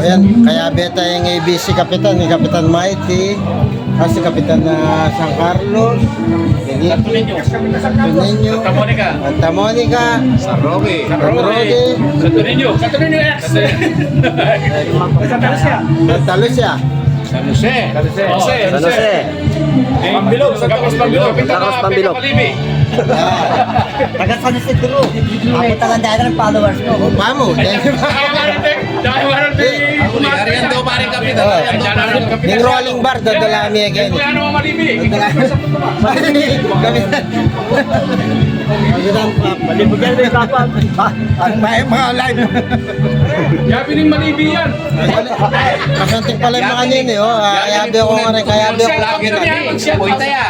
Ayan, kaya beta yung ABC Kapitan, ni Kapitan Mighty, kasi Kapitan na San Carlos, Tuninyo, Santa Monica, San Roque. San Roque, Satu Ninyo X. Santa Lucia. San Jose. San Jose. Pambilog. Santa Cruz Pambilog. Santa Cruz Pambilog. Taga San Isidro. Ako talandaan ng followers ko. O, pamo. Ariyan daw paring kapitan. Yung rolling bar, dadala kami again. Kapitan, Malibugyan din dapat. mga live. Yabi ng Malibi yan. Kasantik pala yung mga nini, oh. Kayabi ako nga rin, kayabi ako. Puita ya.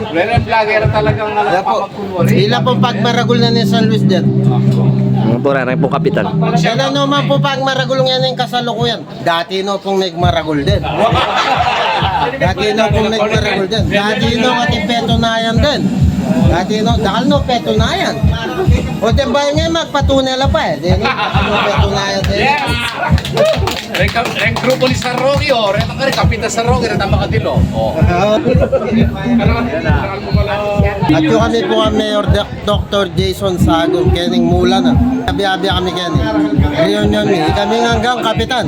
Wala vlogger talagang Sila pong pagmaragul na ni San Luis dyan. Pura rin po kapitan. Sila naman po pagmaragul nga yung kasalukuyan. Dati no pong nagmaragul din. Dati no pong nagmaragul din. Dati no ating peto na yan din. Dati no, dakal no peto na yan. O diba nga magpatunela pa eh. Di no, peto na yan din. Reng grupo ni San Roque oh. Reto ka rin kapitan San Roque. Reto makatilo. Oh. At yung kami po ang Mayor Dr. Jason Sagong, kening mula na. Abi-abi kami kening. Reunion kami hanggang kapitan.